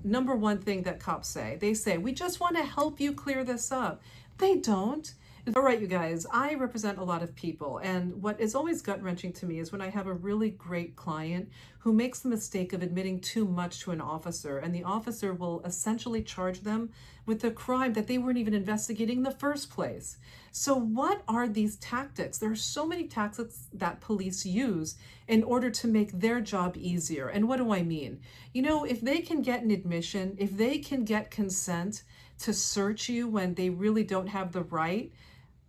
number one thing that cops say, they say, we just want to help you clear this up. They don't. All right, you guys, I represent a lot of people, and what is always gut-wrenching to me is when I have a really great client who makes the mistake of admitting too much to an officer, and the officer will essentially charge them with a crime that they weren't even investigating in the first place. So what are these tactics? There are so many tactics that police use in order to make their job easier. And what do I mean? You know, if they can get an admission, if they can get consent to search you when they really don't have the right,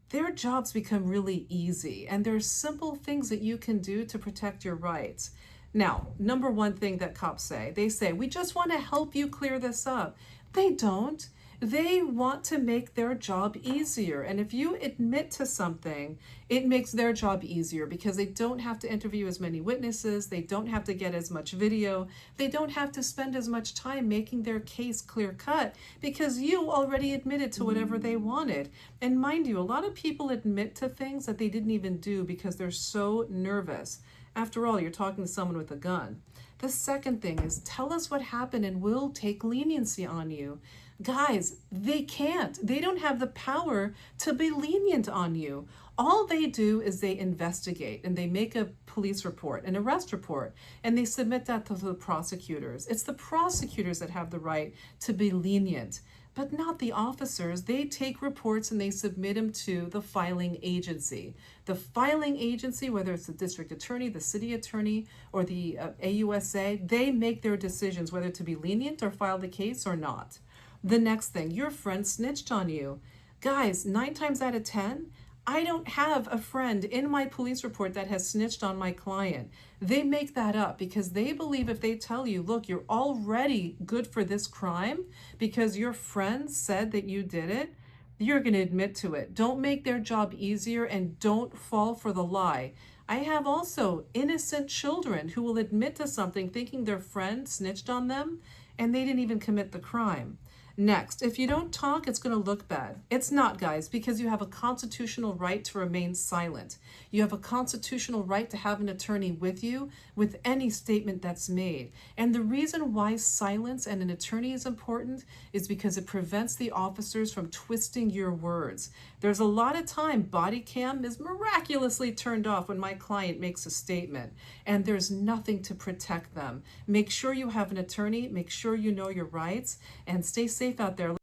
their jobs become really easy, and there's simple things that you can do to protect your rights. Now, number one thing that cops say, they say, we just want to help you clear this up. They don't. They want to make their job easier. And if you admit to something, it makes their job easier because they don't have to interview as many witnesses, they don't have to get as much video, they don't have to spend as much time making their case clear cut because you already admitted to whatever they wanted. And mind you, a lot of people admit to things that they didn't even do because they're so nervous. After all, you're talking to someone with a gun. The second thing is tell us what happened and we'll take leniency on you. Guys, they can't. They don't have the power to be lenient on you. All they do is they investigate and they make a police report, an arrest report, and they submit that to the prosecutors. It's the prosecutors that have the right to be lenient, but not the officers. They take reports and they submit them to the filing agency. The filing agency, whether it's the district attorney, the city attorney, or the AUSA, they make their decisions whether to be lenient or file the case or not. The next thing, your friend snitched on you. Guys, 9 times out of 10, I don't have a friend in my police report that has snitched on my client. They make that up because they believe if they tell you, look, you're already good for this crime because your friend said that you did it, you're going to admit to it. Don't make their job easier and don't fall for the lie. I have also innocent children who will admit to something thinking their friend snitched on them and they didn't even commit the crime. Next, if you don't talk, it's going to look bad. It's not, guys, because you have a constitutional right to remain silent. You have a constitutional right to have an attorney with you with any statement that's made. And the reason why silence and an attorney is important is because it prevents the officers from twisting your words. There's a lot of time body cam is miraculously turned off when my client makes a statement, and there's nothing to protect them. Make sure you have an attorney, make sure you know your rights, and stay safe out there.